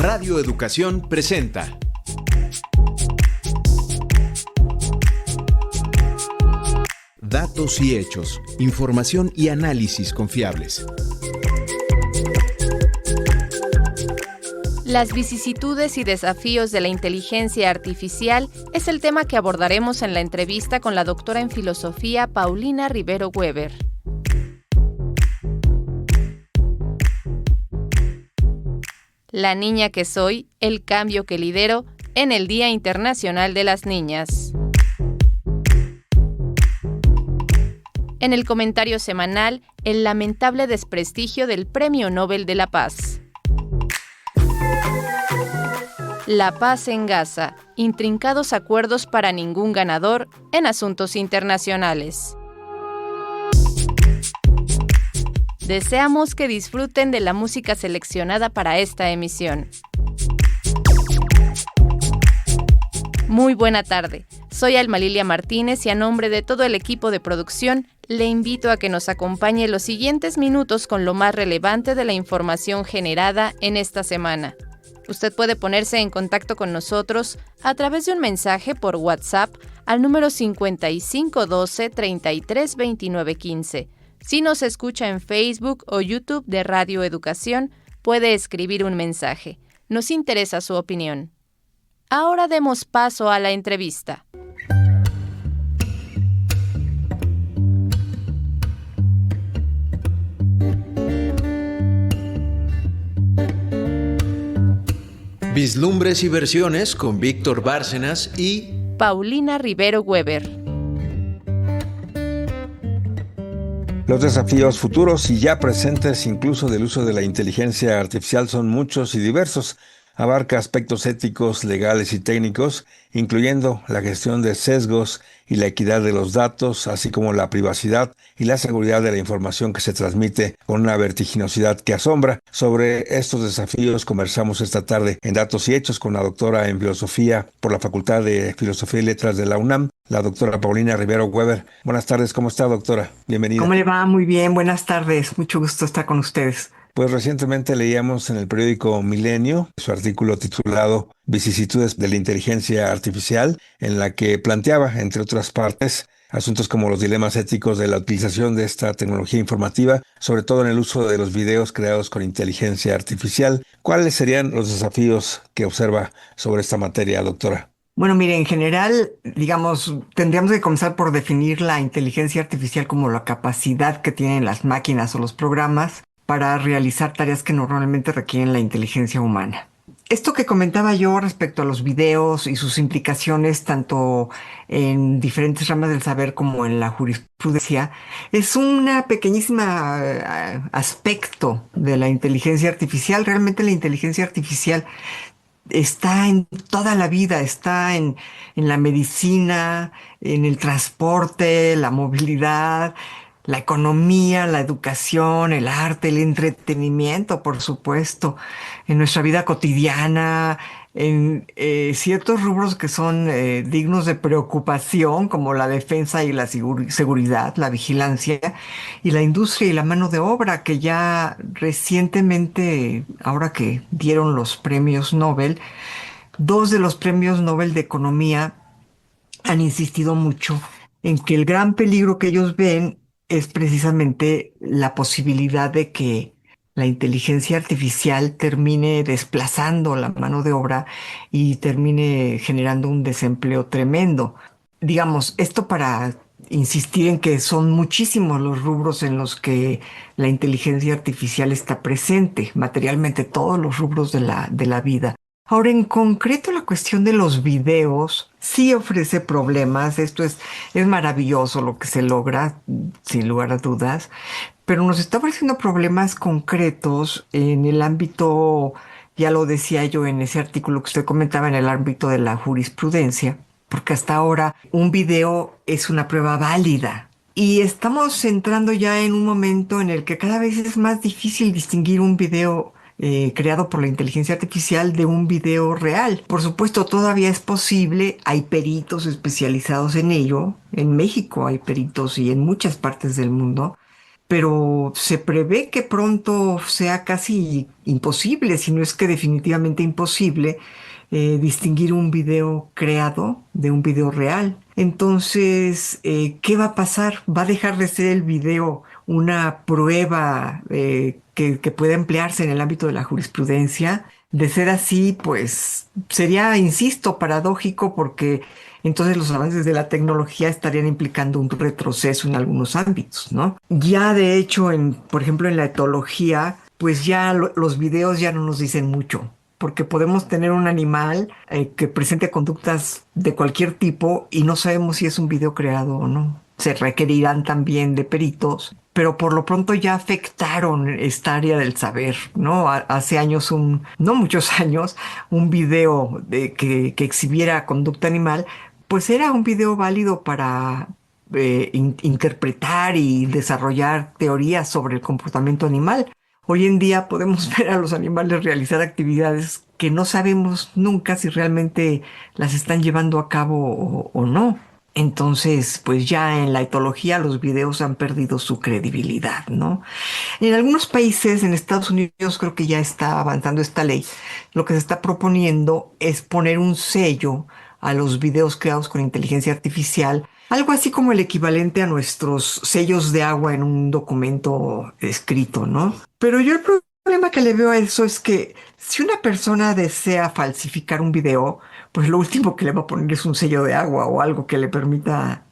Radio Educación presenta Datos y hechos, información y análisis confiables. Las vicisitudes y desafíos de la inteligencia artificial es el tema que abordaremos en la entrevista con la doctora en filosofía Paulina Rivero Weber. La niña que soy, el cambio que lidero en el Día Internacional de las Niñas. En el comentario semanal, el lamentable desprestigio del Premio Nobel de la Paz. La paz en Gaza, intrincados acuerdos para ningún ganador en asuntos internacionales. Deseamos que disfruten de la música seleccionada para esta emisión. Muy buena tarde, soy Alma Lilia Martínez y a nombre de todo el equipo de producción, le invito a que nos acompañe los siguientes minutos con lo más relevante de la información generada en esta semana. Usted puede ponerse en contacto con nosotros a través de un mensaje por WhatsApp al número 5512 33 29 15. Si nos escucha en Facebook o YouTube de Radio Educación, puede escribir un mensaje. Nos interesa su opinión. Ahora demos paso a la entrevista. Vislumbres y versiones con Víctor Bárcenas y Paulina Rivero Weber. Los desafíos futuros y ya presentes incluso del uso de la inteligencia artificial son muchos y diversos. Abarca aspectos éticos, legales y técnicos, incluyendo la gestión de sesgos y la equidad de los datos, así como la privacidad y la seguridad de la información que se transmite con una vertiginosidad que asombra. Sobre estos desafíos conversamos esta tarde en Datos y Hechos con la doctora en Filosofía por la Facultad de Filosofía y Letras de la UNAM, la doctora Paulina Rivero Weber. Buenas tardes, ¿cómo está, doctora? Bienvenida. ¿Cómo le va? Muy bien, buenas tardes. Mucho gusto estar con ustedes. Pues recientemente leíamos en el periódico Milenio su artículo titulado Vicisitudes de la inteligencia artificial, en la que planteaba, entre otras partes, asuntos como los dilemas éticos de la utilización de esta tecnología informativa, sobre todo en el uso de los videos creados con inteligencia artificial. ¿Cuáles serían los desafíos que observa sobre esta materia, doctora? Bueno, mire, en general, digamos, tendríamos que comenzar por definir la inteligencia artificial como la capacidad que tienen las máquinas o los programas para realizar tareas que normalmente requieren la inteligencia humana. Esto que comentaba yo respecto a los videos y sus implicaciones tanto en diferentes ramas del saber como en la jurisprudencia es una pequeñísima aspecto de la inteligencia artificial. Realmente la inteligencia artificial está en toda la vida, está en la medicina, en el transporte, la movilidad, la economía, la educación, el arte, el entretenimiento, por supuesto, en nuestra vida cotidiana, en ciertos rubros que son dignos de preocupación, como la defensa y la seguridad, la vigilancia, y la industria y la mano de obra, que ya recientemente, ahora que dieron los premios Nobel, 2 de los premios Nobel de Economía han insistido mucho en que el gran peligro que ellos ven es precisamente la posibilidad de que la inteligencia artificial termine desplazando la mano de obra y termine generando un desempleo tremendo. Digamos, esto para insistir en que son muchísimos los rubros en los que la inteligencia artificial está presente, materialmente todos los rubros de la vida. Ahora, en concreto, la cuestión de los videos sí ofrece problemas. Esto es maravilloso lo que se logra, sin lugar a dudas, pero nos está ofreciendo problemas concretos en el ámbito, ya lo decía yo en ese artículo que usted comentaba, en el ámbito de la jurisprudencia, porque hasta ahora un video es una prueba válida. Y estamos entrando ya en un momento en el que cada vez es más difícil distinguir un video creado por la inteligencia artificial de un video real. Por supuesto, todavía es posible, hay peritos especializados en ello, en México hay peritos y en muchas partes del mundo, pero se prevé que pronto sea casi imposible, si no es que definitivamente imposible, distinguir un video creado de un video real. Entonces, ¿qué va a pasar? ¿Va a dejar de ser el video una prueba que pueda emplearse en el ámbito de la jurisprudencia? De ser así, pues sería, insisto, paradójico porque entonces los avances de la tecnología estarían implicando un retroceso en algunos ámbitos, ¿no? Ya de hecho, por ejemplo, en la etología, pues ya los videos ya no nos dicen mucho, porque podemos tener un animal que presente conductas de cualquier tipo y no sabemos si es un video creado o no. Se requerirán también de peritos, pero por lo pronto ya afectaron esta área del saber, ¿no? Hace años, no muchos años, un video que exhibiera conducta animal, pues era un video válido para interpretar y desarrollar teorías sobre el comportamiento animal. Hoy en día podemos ver a los animales realizar actividades que no sabemos nunca si realmente las están llevando a cabo o no. Entonces, pues ya en la etología los videos han perdido su credibilidad, ¿no? En algunos países, en Estados Unidos, creo que ya está avanzando esta ley. Lo que se está proponiendo es poner un sello a los videos creados con inteligencia artificial, algo así como el equivalente a nuestros sellos de agua en un documento escrito, ¿no? Pero yo el problema que le veo a eso es que si una persona desea falsificar un video, pues lo último que le va a poner es un sello de agua o algo que le permita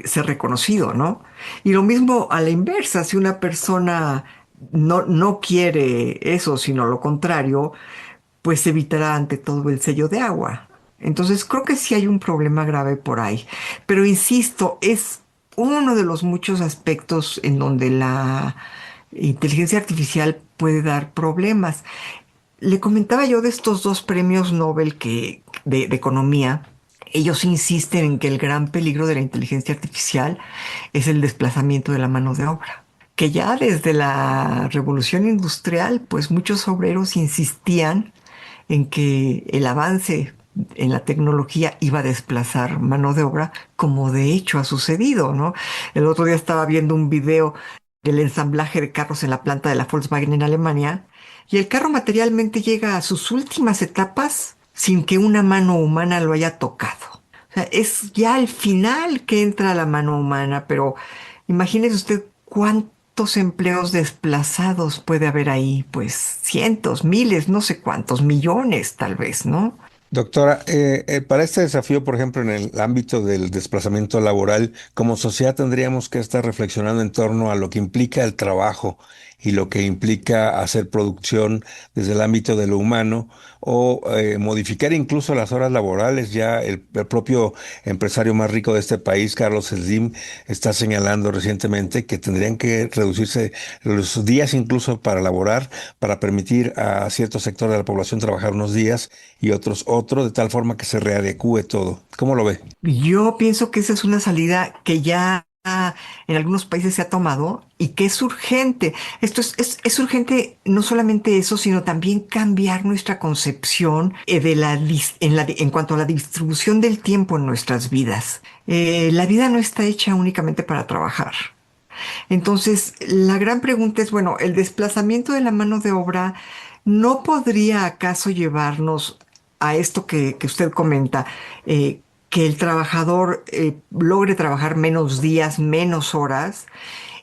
ser reconocido, ¿no? Y lo mismo a la inversa, si una persona no quiere eso, sino lo contrario, pues evitará ante todo el sello de agua. Entonces creo que sí hay un problema grave por ahí. Pero insisto, es uno de los muchos aspectos en donde la inteligencia artificial puede dar problemas. Le comentaba yo de estos dos premios Nobel de economía. Ellos insisten en que el gran peligro de la inteligencia artificial es el desplazamiento de la mano de obra. Que ya desde la revolución industrial, pues muchos obreros insistían en que el avance en la tecnología iba a desplazar mano de obra, como de hecho ha sucedido, ¿no? El otro día estaba viendo un video del ensamblaje de carros en la planta de la Volkswagen en Alemania, y el carro materialmente llega a sus últimas etapas sin que una mano humana lo haya tocado. O sea, es ya al final que entra la mano humana, pero imagínese usted cuántos empleos desplazados puede haber ahí, pues cientos, miles, no sé cuántos, millones tal vez, ¿no? Doctora, para este desafío, por ejemplo, en el ámbito del desplazamiento laboral, como sociedad tendríamos que estar reflexionando en torno a lo que implica el trabajo y lo que implica hacer producción desde el ámbito de lo humano o modificar incluso las horas laborales. Ya el propio empresario más rico de este país, Carlos Slim, está señalando recientemente que tendrían que reducirse los días incluso para laborar, para permitir a cierto sector de la población trabajar unos días y otro, de tal forma que se readecúe todo. ¿Cómo lo ve? Yo pienso que esa es una salida que ya en algunos países se ha tomado y que es urgente. Esto es urgente no solamente eso, sino también cambiar nuestra concepción en cuanto a la distribución del tiempo en nuestras vidas. La vida no está hecha únicamente para trabajar. Entonces, la gran pregunta es, bueno, ¿el desplazamiento de la mano de obra no podría acaso llevarnos a esto que usted comenta, que el trabajador logre trabajar menos días, menos horas,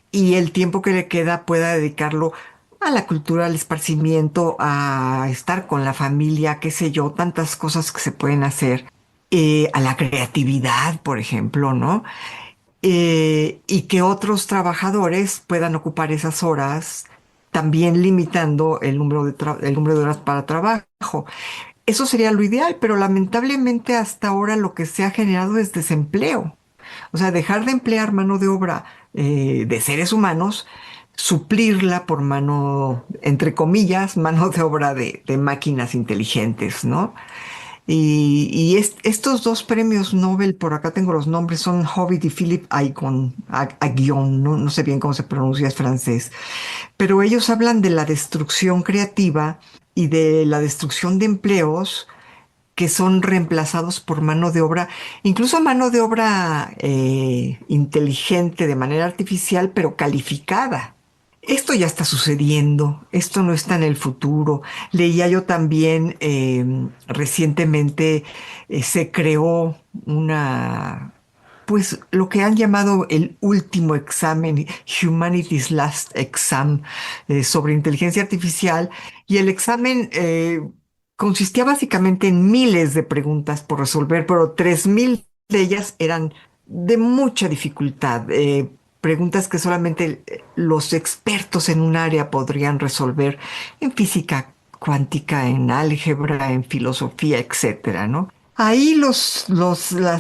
y el tiempo que le queda pueda dedicarlo a la cultura, al esparcimiento, a estar con la familia, qué sé yo, tantas cosas que se pueden hacer, a la creatividad, por ejemplo, ¿no? Y que otros trabajadores puedan ocupar esas horas, también limitando el número de horas para trabajo. Eso sería lo ideal, pero lamentablemente hasta ahora lo que se ha generado es desempleo. O sea, dejar de emplear mano de obra de seres humanos, suplirla por mano, entre comillas, mano de obra de máquinas inteligentes, ¿no? Estos dos premios Nobel, por acá tengo los nombres, son Howitt y Philip Aghion, no sé bien cómo se pronuncia, es francés, pero ellos hablan de la destrucción creativa y de la destrucción de empleos que son reemplazados por mano de obra, incluso mano de obra inteligente de manera artificial, pero calificada. Esto ya está sucediendo, esto no está en el futuro. Leía yo también recientemente se creó pues lo que han llamado el último examen, Humanity's Last Exam, sobre inteligencia artificial. Y el examen consistía básicamente en miles de preguntas por resolver, pero 3.000 de ellas eran de mucha dificultad. Preguntas que solamente los expertos en un área podrían resolver en física cuántica, en álgebra, en filosofía, etcétera, ¿no? Ahí las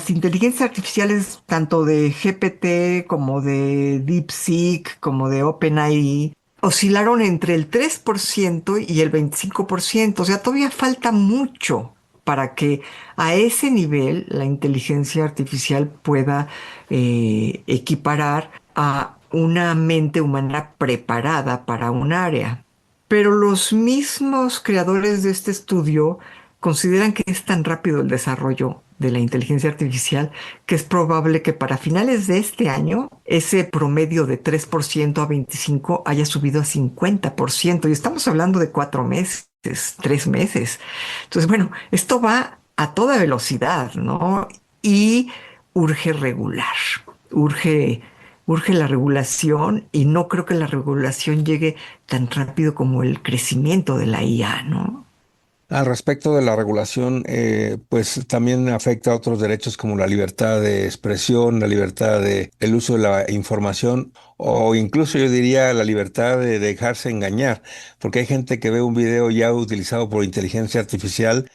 inteligencias artificiales, tanto de GPT como de DeepSeek, como de OpenAI, oscilaron entre el 3% y el 25%. O sea, todavía falta mucho para que a ese nivel la inteligencia artificial pueda equiparar a una mente humana preparada para un área. Pero los mismos creadores de este estudio consideran que es tan rápido el desarrollo de la inteligencia artificial que es probable que para finales de este año ese promedio de 3% a 25% haya subido a 50%. Y estamos hablando de 4 meses, 3 meses. Entonces, bueno, esto va a toda velocidad, ¿no? Y urge regular, urge urge la regulación y no creo que la regulación llegue tan rápido como el crecimiento de la IA, ¿no? Al respecto de la regulación, pues también afecta a otros derechos como la libertad de expresión, la libertad de el uso de la información o incluso yo diría la libertad de dejarse engañar, porque hay gente que ve un video ya utilizado por inteligencia artificial,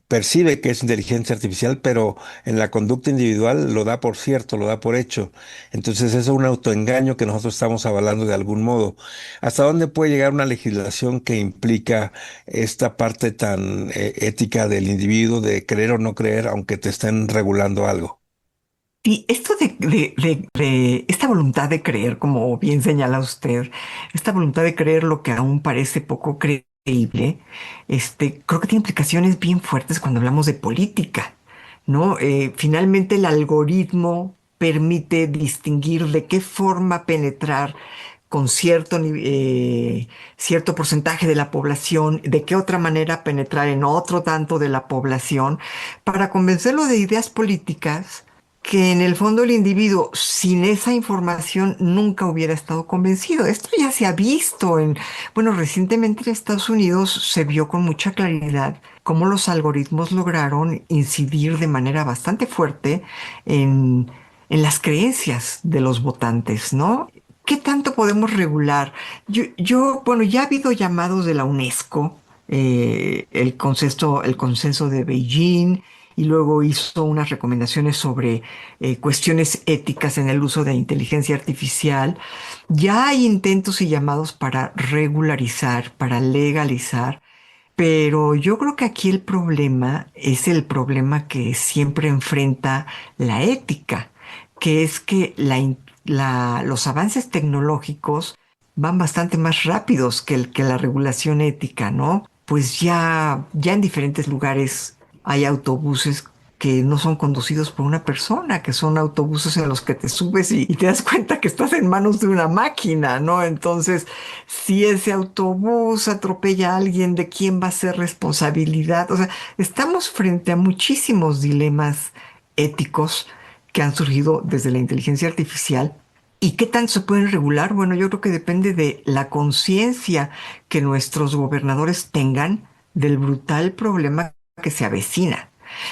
percibe que es inteligencia artificial, pero en la conducta individual lo da por cierto, lo da por hecho. Entonces eso es un autoengaño que nosotros estamos avalando de algún modo. ¿Hasta dónde puede llegar una legislación que implica esta parte tan ética del individuo de creer o no creer, aunque te estén regulando algo? Y esto de esta voluntad de creer, como bien señala usted, esta voluntad de creer lo que aún parece poco creíble, creo que tiene implicaciones bien fuertes cuando hablamos de política, ¿no? Finalmente el algoritmo permite distinguir de qué forma penetrar con cierto porcentaje de la población, de qué otra manera penetrar en otro tanto de la población, para convencerlo de ideas políticas que en el fondo el individuo sin esa información nunca hubiera estado convencido. Esto ya se ha visto bueno, recientemente en Estados Unidos se vio con mucha claridad cómo los algoritmos lograron incidir de manera bastante fuerte en las creencias de los votantes, ¿no? ¿Qué tanto podemos regular? Bueno, ya ha habido llamados de la UNESCO, el consenso de Beijing, y luego hizo unas recomendaciones sobre cuestiones éticas en el uso de inteligencia artificial. Ya hay intentos y llamados para regularizar, para legalizar, pero yo creo que aquí el problema es el problema que siempre enfrenta la ética, que es que los avances tecnológicos van bastante más rápidos que la regulación ética, ¿no? Pues ya en diferentes lugares hay autobuses que no son conducidos por una persona, que son autobuses en los que te subes y te das cuenta que estás en manos de una máquina, ¿no? Entonces, si ese autobús atropella a alguien, ¿de quién va a ser responsabilidad? O sea, estamos frente a muchísimos dilemas éticos que han surgido desde la inteligencia artificial. ¿Y qué tanto se pueden regular? Bueno, yo creo que depende de la conciencia que nuestros gobernadores tengan del brutal problema que se avecina.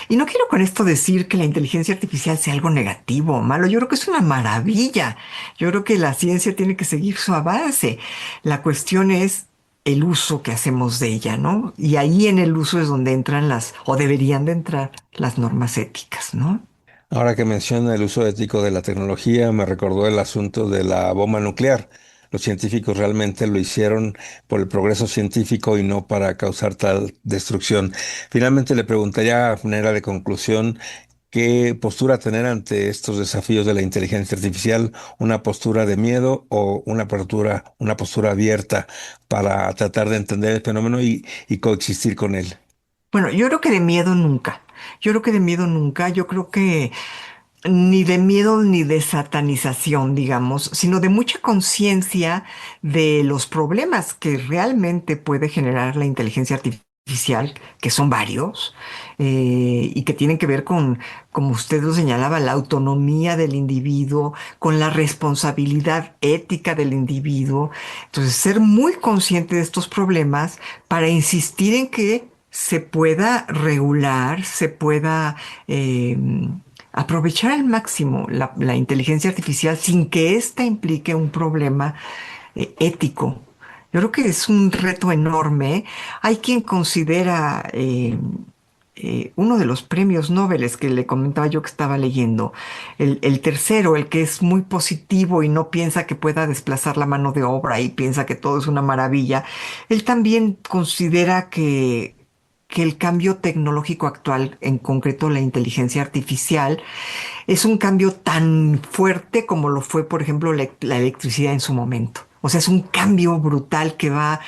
Y no quiero con esto decir que la inteligencia artificial sea algo negativo o malo. Yo creo que es una maravilla. Yo creo que la ciencia tiene que seguir su avance. La cuestión es el uso que hacemos de ella, ¿no? Y ahí en el uso es donde entran o deberían de entrar las normas éticas, ¿no? Ahora que menciona el uso ético de la tecnología, me recordó el asunto de la bomba nuclear. Los científicos realmente lo hicieron por el progreso científico y no para causar tal destrucción. Finalmente le preguntaría a manera de conclusión qué postura tener ante estos desafíos de la inteligencia artificial, una postura de miedo o una postura abierta para tratar de entender el fenómeno y coexistir con él. Bueno, yo creo que de miedo nunca. Yo creo que de miedo nunca. Yo creo que ni de miedo ni de satanización, digamos, sino de mucha conciencia de los problemas que realmente puede generar la inteligencia artificial, que son varios, y que tienen que ver con, como usted lo señalaba, la autonomía del individuo, con la responsabilidad ética del individuo. Entonces, ser muy consciente de estos problemas para insistir en que se pueda regular, se pueda aprovechar al máximo la inteligencia artificial sin que ésta implique un problema ético. Yo creo que es un reto enorme. Hay quien considera uno de los premios Nobel que le comentaba yo que estaba leyendo, el tercero, el que es muy positivo y no piensa que pueda desplazar la mano de obra y piensa que todo es una maravilla. Él también considera que el cambio tecnológico actual, en concreto la inteligencia artificial, es un cambio tan fuerte como lo fue, por ejemplo, la electricidad en su momento. O sea, es un cambio brutal que va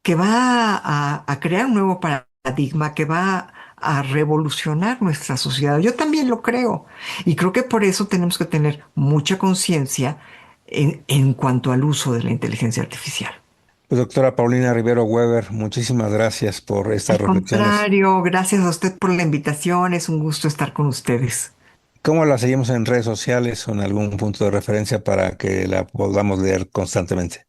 a crear un nuevo paradigma, que va a revolucionar nuestra sociedad. Yo también lo creo. Y creo que por eso tenemos que tener mucha conciencia en cuanto al uso de la inteligencia artificial. Pues doctora Paulina Rivero Weber, muchísimas gracias por estas Al reflexiones. contrario, gracias a usted por la invitación. Es un gusto estar con ustedes. ¿Cómo la seguimos en redes sociales o en algún punto de referencia para que la podamos leer constantemente?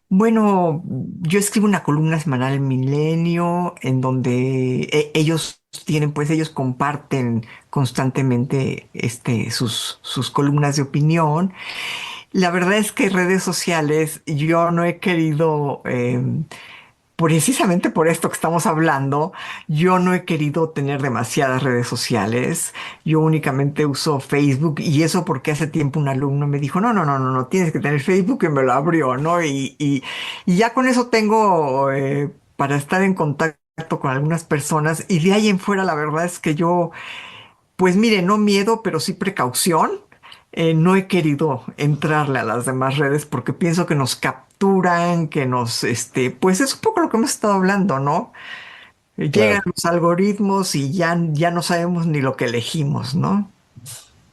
Bueno, yo escribo una columna semanal en Milenio, en donde ellos comparten constantemente sus columnas de opinión. La verdad es que redes sociales yo no he querido, precisamente por esto que estamos hablando, yo no he querido tener demasiadas redes sociales. Yo únicamente uso Facebook y eso porque hace tiempo un alumno me dijo, no, tienes que tener Facebook y me lo abrió, ¿no? Y ya con eso tengo para estar en contacto con algunas personas y de ahí en fuera la verdad es que yo, pues mire, no miedo, pero sí precaución. No he querido entrarle a las demás redes porque pienso que nos capturan, pues es un poco lo que hemos estado hablando, ¿no? Llegan Claro, los algoritmos y ya no sabemos ni lo que elegimos, ¿no?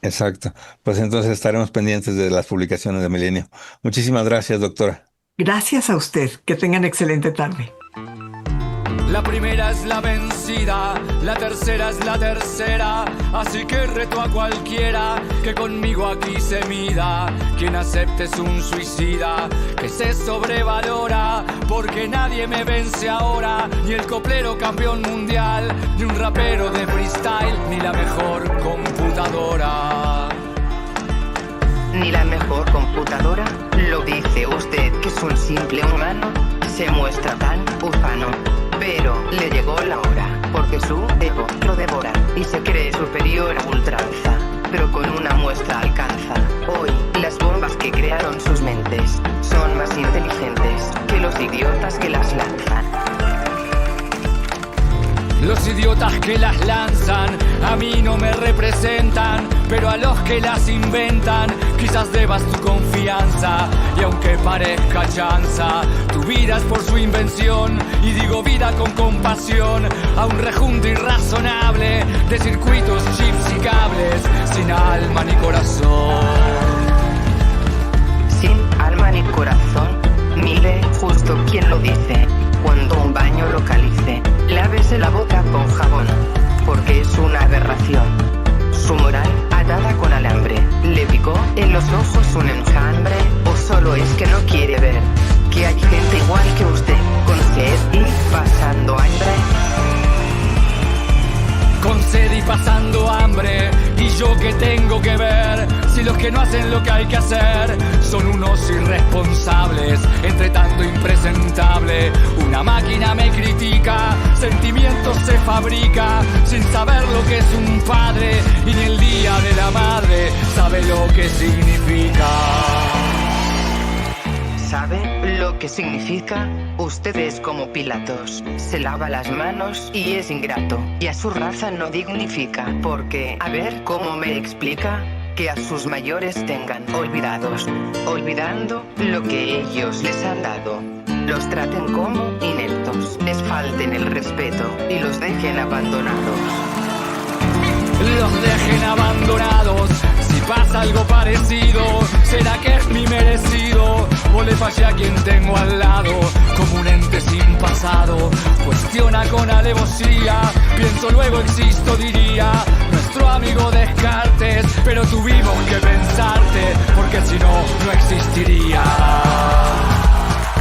exacto. Pues entonces estaremos pendientes de las publicaciones de Milenio. Muchísimas gracias, doctora. Gracias a usted. Que tengan excelente tarde. La primera es la vencida, la tercera es la tercera, así que reto a cualquiera que conmigo aquí se mida. Quien acepte es un suicida, que se sobrevalora, porque nadie me vence ahora, ni el coplero campeón mundial, ni un rapero de freestyle, ni la mejor computadora. Ni la mejor computadora, lo dice usted que es un simple humano, se muestra tan ufano. Pero le llegó la hora, porque su ego lo devora y se cree superior a ultranza, pero con una muestra alcanza. Hoy, las bombas que crearon sus mentes son más inteligentes que los idiotas que las lanzan. Los idiotas que las lanzan a mí no me representan, pero a los que las inventan quizás debas tu confianza. Y aunque parezca chanza, tu vida es por su invención, y digo vida con compasión a un rejunto irrazonable de circuitos, chips y cables sin alma ni corazón. Sin alma ni corazón, mire justo quien lo dice. Cuando un baño localice, lávese la boca con jabón, porque es una aberración. Su moral atada con alambre, le picó en los ojos un enjambre, o solo es que no quiere ver que hay gente igual que usted, con sed y pasando hambre. Con sed y pasando hambre, y yo que tengo que ver si los que no hacen lo que hay que hacer son unos irresponsables, entre tanto impresentable. Una máquina me critica, sentimientos se fabrica sin saber lo que es un padre, y ni el día de la madre sabe lo que significa. ¿Sabe lo que significa? Usted es como Pilatos, se lava las manos y es ingrato, y a su raza no dignifica, porque, a ver cómo me explica, que a sus mayores tengan olvidados, olvidando lo que ellos les han dado, los traten como ineptos, les falten el respeto y los dejen abandonados. Los dejen abandonados. Si pasa algo parecido, ¿será que es mi merecido? O le fallé a quien tengo al lado, como un ente sin pasado. Cuestiona con alevosía, pienso luego existo, diría nuestro amigo Descartes. Pero tuvimos que pensarte, porque si no, no existiría.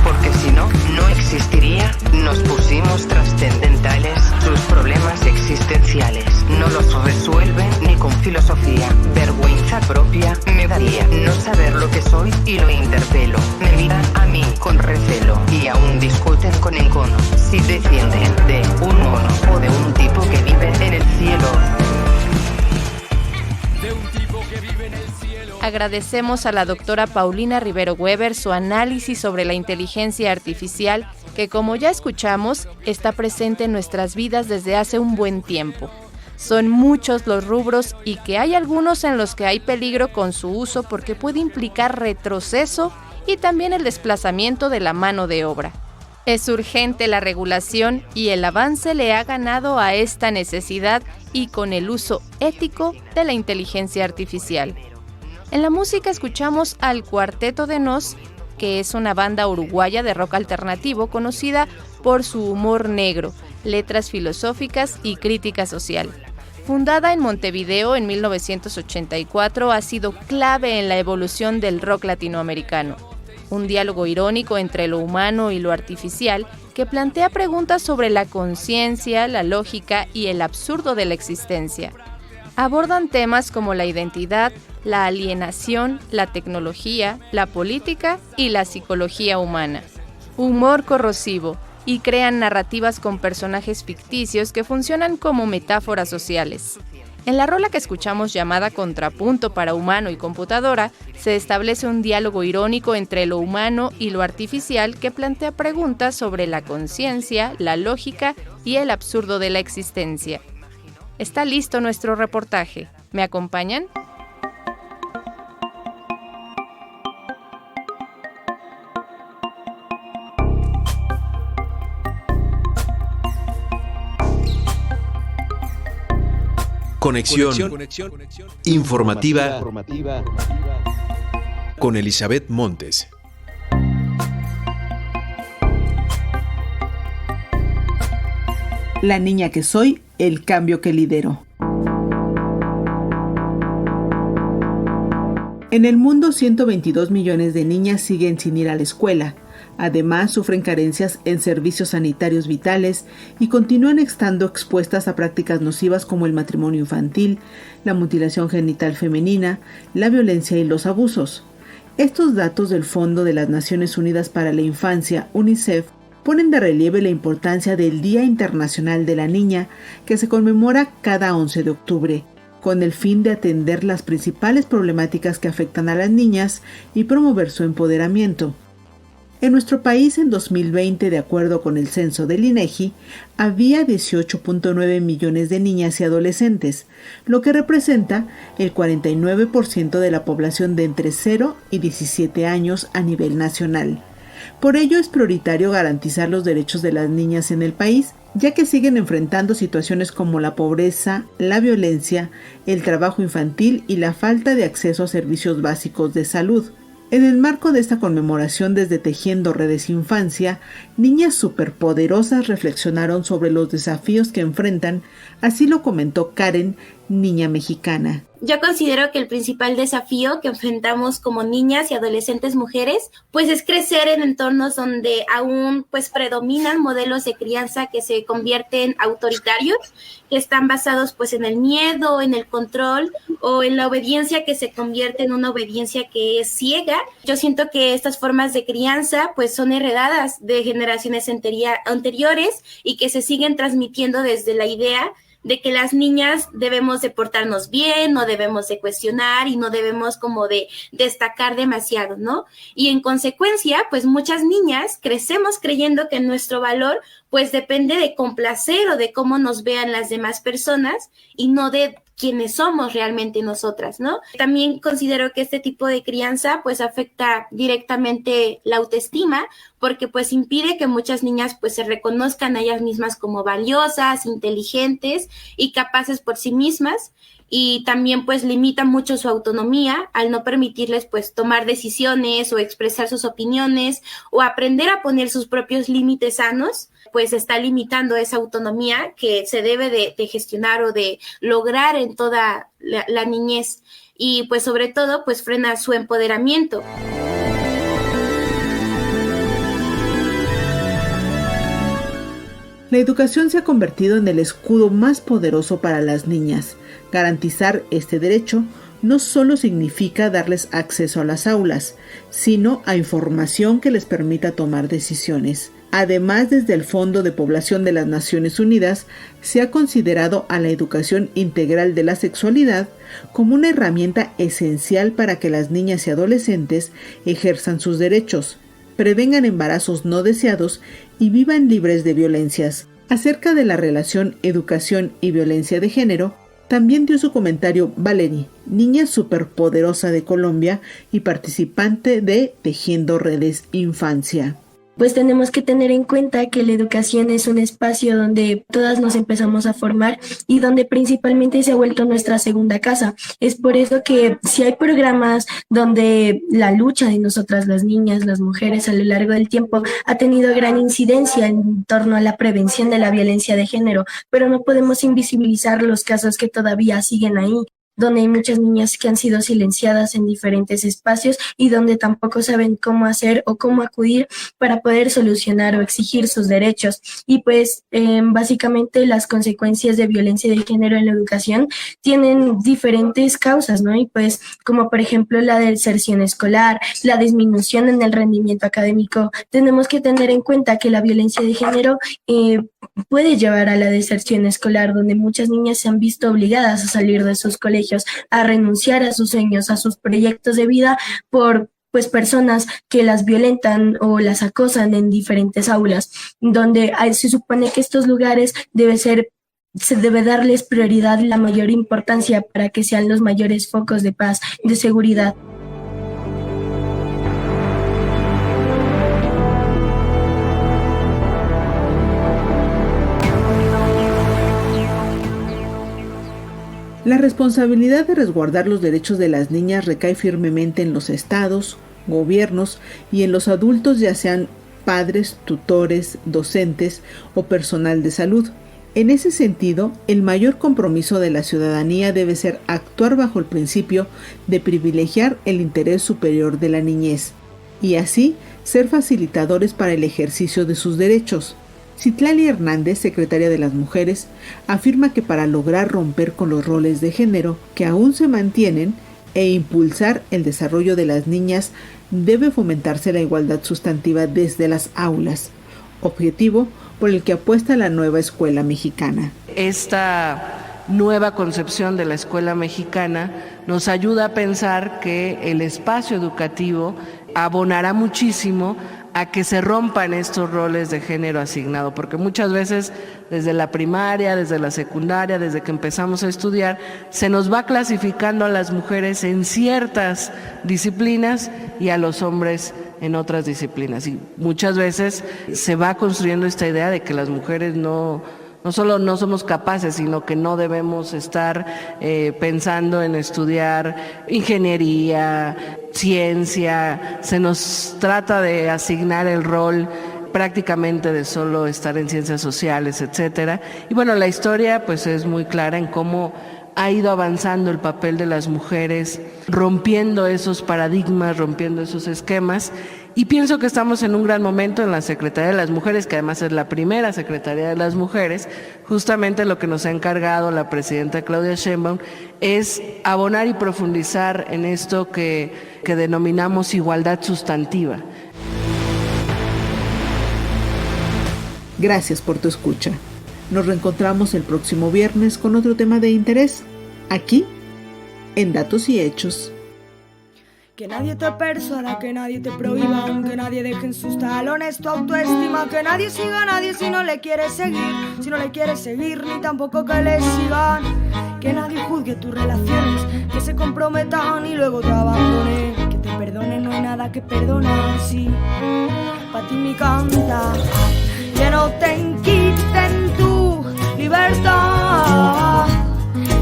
Porque si no, no existiría. Nos pusimos trascendentales. Sus problemas existenciales no los resuelven ni con filosofía. Vergüenza propia me daría no saber lo que soy y lo interpelo. Me miran a mí con recelo y aún discuten con encono si defienden de un mono o de un tipo que vive en el cielo. De un tipo que vive en el cielo. Agradecemos a la doctora Paulina Rivero Weber su análisis sobre la inteligencia artificial, que como ya escuchamos, está presente en nuestras vidas desde hace un buen tiempo. Son muchos los rubros y que hay algunos en los que hay peligro con su uso porque puede implicar retroceso y también el desplazamiento de la mano de obra. Es urgente la regulación y el avance le ha ganado a esta necesidad y con el uso ético de la inteligencia artificial. En la música escuchamos al Cuarteto de Nos, que es una banda uruguaya de rock alternativo conocida por su humor negro, letras filosóficas y crítica social. Fundada en Montevideo en 1984, ha sido clave en la evolución del rock latinoamericano. Un diálogo irónico entre lo humano y lo artificial que plantea preguntas sobre la conciencia, la lógica y el absurdo de la existencia. Abordan temas como la identidad, la alienación, la tecnología, la política y la psicología humana. Humor corrosivo, y crean narrativas con personajes ficticios que funcionan como metáforas sociales. En la rola que escuchamos llamada Contrapunto para humano y computadora, se establece un diálogo irónico entre lo humano y lo artificial que plantea preguntas sobre la conciencia, la lógica y el absurdo de la existencia. Está listo nuestro reportaje. ¿Me acompañan? Conexión informativa con Elizabeth Montes. La niña que soy, el cambio que lidero. En el mundo, 122 millones de niñas siguen sin ir a la escuela. Además, sufren carencias en servicios sanitarios vitales y continúan estando expuestas a prácticas nocivas como el matrimonio infantil, la mutilación genital femenina, la violencia y los abusos. Estos datos del Fondo de las Naciones Unidas para la Infancia, UNICEF, ponen de relieve la importancia del Día Internacional de la Niña, que se conmemora cada 11 de octubre, con el fin de atender las principales problemáticas que afectan a las niñas y promover su empoderamiento. En nuestro país, en 2020, de acuerdo con el censo del INEGI, había 18.9 millones de niñas y adolescentes, lo que representa el 49% de la población de entre 0 y 17 años a nivel nacional. Por ello es prioritario garantizar los derechos de las niñas en el país, ya que siguen enfrentando situaciones como la pobreza, la violencia, el trabajo infantil y la falta de acceso a servicios básicos de salud. En el marco de esta conmemoración desde Tejiendo Redes Infancia, niñas superpoderosas reflexionaron sobre los desafíos que enfrentan, así lo comentó Karen, niña mexicana. Yo considero que el principal desafío que enfrentamos como niñas y adolescentes mujeres, pues es crecer en entornos donde aún pues predominan modelos de crianza que se convierten autoritarios, que están basados pues en el miedo, en el control o en la obediencia que se convierte en una obediencia que es ciega. Yo siento que estas formas de crianza pues son heredadas de generaciones anteriores y que se siguen transmitiendo desde la idea de que las niñas debemos de portarnos bien, no debemos de cuestionar y no debemos como de destacar demasiado, ¿no? Y en consecuencia, pues muchas niñas crecemos creyendo que nuestro valor pues depende de complacer o de cómo nos vean las demás personas y no de quiénes somos realmente nosotras, ¿no? También considero que este tipo de crianza pues afecta directamente la autoestima, porque pues impide que muchas niñas pues se reconozcan a ellas mismas como valiosas, inteligentes y capaces por sí mismas, y también pues limita mucho su autonomía al no permitirles pues tomar decisiones o expresar sus opiniones o aprender a poner sus propios límites sanos, pues está limitando esa autonomía que se debe de gestionar o de lograr en toda la niñez, y pues sobre todo pues frena su empoderamiento. La educación se ha convertido en el escudo más poderoso para las niñas. Garantizar este derecho no solo significa darles acceso a las aulas, sino a información que les permita tomar decisiones. Además, desde el Fondo de Población de las Naciones Unidas, se ha considerado a la educación integral de la sexualidad como una herramienta esencial para que las niñas y adolescentes ejerzan sus derechos, prevengan embarazos no deseados y vivan libres de violencias. Acerca de la relación educación y violencia de género, también dio su comentario Valerie, niña superpoderosa de Colombia y participante de Tejiendo Redes Infancia. Pues tenemos que tener en cuenta que la educación es un espacio donde todas nos empezamos a formar y donde principalmente se ha vuelto nuestra segunda casa. Es por eso que si hay programas donde la lucha de nosotras las niñas, las mujeres a lo largo del tiempo ha tenido gran incidencia en torno a la prevención de la violencia de género, pero no podemos invisibilizar los casos que todavía siguen ahí, donde hay muchas niñas que han sido silenciadas en diferentes espacios y donde tampoco saben cómo hacer o cómo acudir para poder solucionar o exigir sus derechos. Y pues básicamente las consecuencias de violencia de género en la educación tienen diferentes causas, ¿no? Y pues como por ejemplo la deserción escolar, la disminución en el rendimiento académico. Tenemos que tener en cuenta que la violencia de género puede llevar a la deserción escolar, donde muchas niñas se han visto obligadas a salir de sus colegios, a renunciar a sus sueños, a sus proyectos de vida por pues personas que las violentan o las acosan en diferentes aulas, donde se supone que estos lugares se debe darles prioridad y la mayor importancia para que sean los mayores focos de paz, de seguridad. La responsabilidad de resguardar los derechos de las niñas recae firmemente en los estados, gobiernos y en los adultos, ya sean padres, tutores, docentes o personal de salud. En ese sentido, el mayor compromiso de la ciudadanía debe ser actuar bajo el principio de privilegiar el interés superior de la niñez y así ser facilitadores para el ejercicio de sus derechos. Citlali Hernández, secretaria de las Mujeres, afirma que para lograr romper con los roles de género que aún se mantienen e impulsar el desarrollo de las niñas, debe fomentarse la igualdad sustantiva desde las aulas, objetivo por el que apuesta la nueva escuela mexicana. Esta nueva concepción de la escuela mexicana nos ayuda a pensar que el espacio educativo abonará muchísimo a que se rompan estos roles de género asignado, porque muchas veces desde la primaria, desde la secundaria, desde que empezamos a estudiar, se nos va clasificando a las mujeres en ciertas disciplinas y a los hombres en otras disciplinas. Y muchas veces se va construyendo esta idea de que las mujeres no solo no somos capaces, sino que no debemos estar pensando en estudiar ingeniería, ciencia. Se nos trata de asignar el rol prácticamente de solo estar en ciencias sociales, etcétera. Y bueno, la historia pues es muy clara en cómo ha ido avanzando el papel de las mujeres, rompiendo esos paradigmas, rompiendo esos esquemas. Y pienso que estamos en un gran momento en la Secretaría de las Mujeres, que además es la primera Secretaría de las Mujeres. Justamente lo que nos ha encargado la presidenta Claudia Sheinbaum es abonar y profundizar en esto que denominamos igualdad sustantiva. Gracias por tu escucha. Nos reencontramos el próximo viernes con otro tema de interés, aquí, en Datos y Hechos. Que nadie te persuada, que nadie te prohíba, que nadie deje en sus talones tu autoestima, que nadie siga a nadie si no le quieres seguir, ni tampoco que le sigan. que nadie juzgue tus relaciones, que se comprometan y luego te abandonen. Que te perdonen, no hay nada que perdonar, sí. Pa' ti me canta, que no te quiten tu libertad,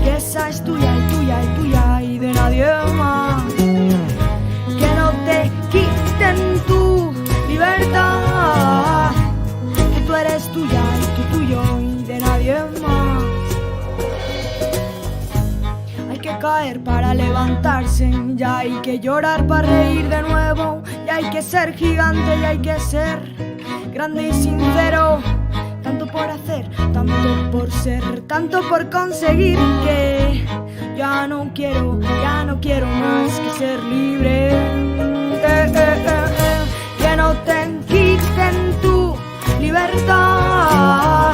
que esa es tuya y tuya y tuya y de nadie más. Que no te quiten tu libertad, que tú eres tuya y tú tuyo y de nadie más. Hay que caer para levantarse, ya hay que llorar para reír de nuevo, ya hay que ser gigante, ya hay que ser grande y sincero. Tanto por hacer, tanto por ser, tanto por conseguir, que ya no quiero más que ser libre. Que no te quiten tu libertad,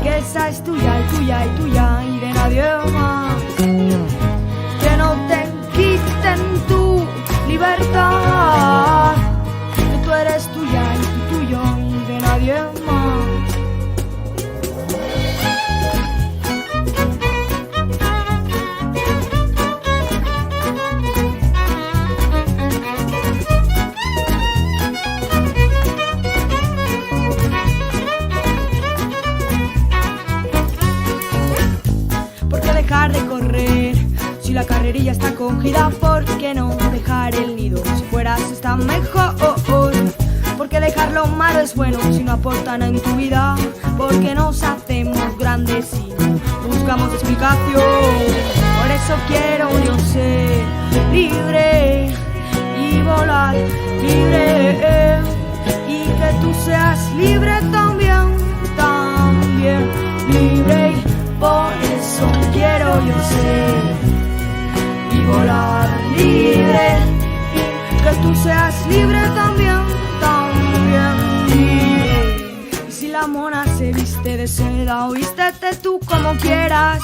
que esa es tuya y tuya y tuya y de nadie más. Que no te quiten tu libertad, que tú eres tuya y tú tuyo y de nadie más. De correr, si la carrerilla está cogida, ¿por qué no dejar el nido? Si fueras está mejor. ¿Por qué dejar lo malo es bueno si no aportan en tu vida? ¿Por qué nos hacemos grandes y buscamos explicación? Por eso quiero yo ser libre y volar libre, y que tú seas libre también, también libre. Por eso quiero yo ser y volar libre, y que tú seas libre también, también libre. Y si la mona se viste de seda, o vístete tú como quieras,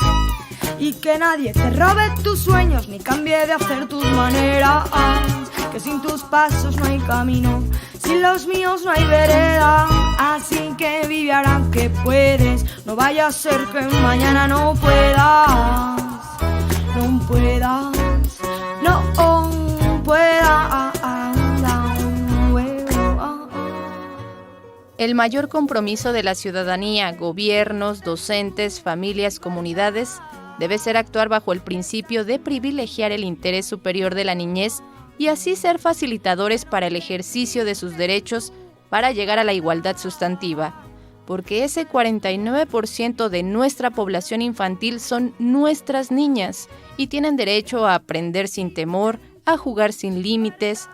y que nadie te robe tus sueños ni cambie de hacer tus maneras. Que sin tus pasos no hay camino, sin los míos no hay vereda. Así que vive ahora que puedes, no vaya a ser que mañana no puedas, no puedas, no puedas. El mayor compromiso de la ciudadanía, gobiernos, docentes, familias, comunidades, debe ser actuar bajo el principio de privilegiar el interés superior de la niñez y así ser facilitadores para el ejercicio de sus derechos para llegar a la igualdad sustantiva, porque ese 49% de nuestra población infantil son nuestras niñas y tienen derecho a aprender sin temor, a jugar sin límites,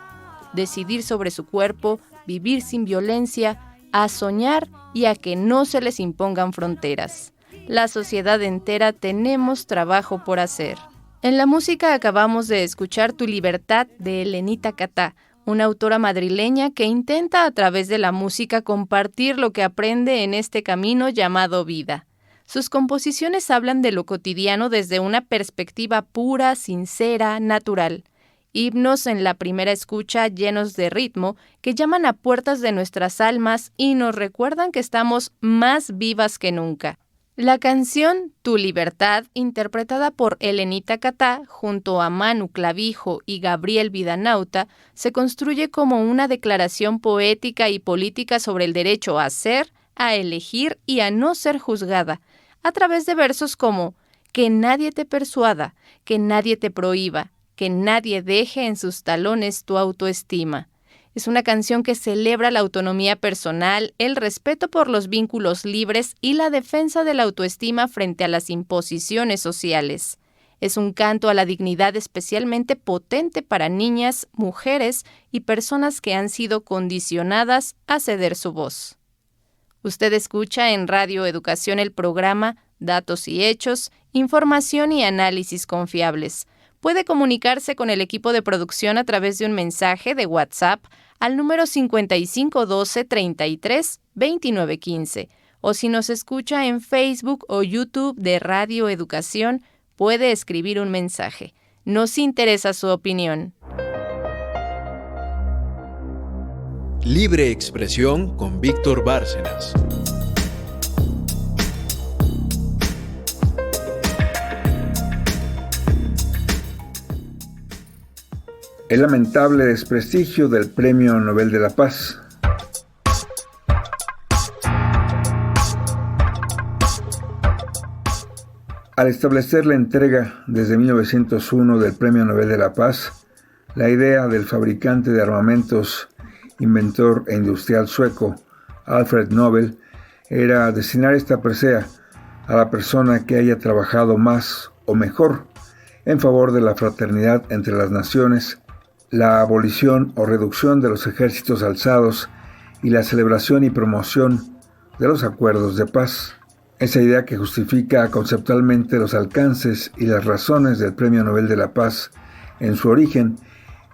decidir sobre su cuerpo, vivir sin violencia, a soñar y a que no se les impongan fronteras. La sociedad entera tenemos trabajo por hacer. En la música acabamos de escuchar Tu Libertad de Elenita Catá, una autora madrileña que intenta a través de la música compartir lo que aprende en este camino llamado vida. Sus composiciones hablan de lo cotidiano desde una perspectiva pura, sincera, natural. Himnos en la primera escucha llenos de ritmo que llaman a puertas de nuestras almas y nos recuerdan que estamos más vivas que nunca. La canción Tu Libertad, interpretada por Elenita Catá junto a Manu Clavijo y Gabriel Vidanauta, se construye como una declaración poética y política sobre el derecho a ser, a elegir y a no ser juzgada, a través de versos como que nadie te persuada, que nadie te prohíba, que nadie deje en sus talones tu autoestima. Es una canción que celebra la autonomía personal, el respeto por los vínculos libres y la defensa de la autoestima frente a las imposiciones sociales. Es un canto a la dignidad especialmente potente para niñas, mujeres y personas que han sido condicionadas a ceder su voz. Usted escucha en Radio Educación el programa Datos y Hechos, Información y Análisis Confiables. Puede comunicarse con el equipo de producción a través de un mensaje de WhatsApp al número 5512 33 29 15, o si nos escucha en Facebook o YouTube de Radio Educación, puede escribir un mensaje. Nos interesa su opinión. Libre Expresión con Víctor Bárcenas. El lamentable desprestigio del Premio Nobel de la Paz. Al establecer la entrega desde 1901 del Premio Nobel de la Paz, la idea del fabricante de armamentos, inventor e industrial sueco Alfred Nobel era destinar esta presea a la persona que haya trabajado más o mejor en favor de la fraternidad entre las naciones, la abolición o reducción de los ejércitos alzados y la celebración y promoción de los acuerdos de paz. Esa idea que justifica conceptualmente los alcances y las razones del Premio Nobel de la Paz en su origen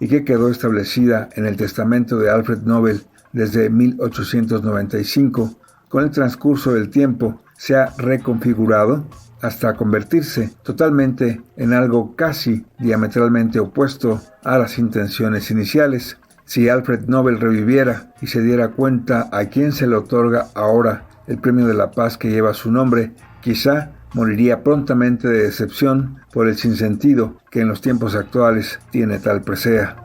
y que quedó establecida en el testamento de Alfred Nobel desde 1895, con el transcurso del tiempo se ha reconfigurado hasta convertirse totalmente en algo casi diametralmente opuesto a las intenciones iniciales. Si Alfred Nobel reviviera y se diera cuenta a quién se le otorga ahora el Premio de la Paz que lleva su nombre, quizá moriría prontamente de decepción por el sinsentido que en los tiempos actuales tiene tal presea.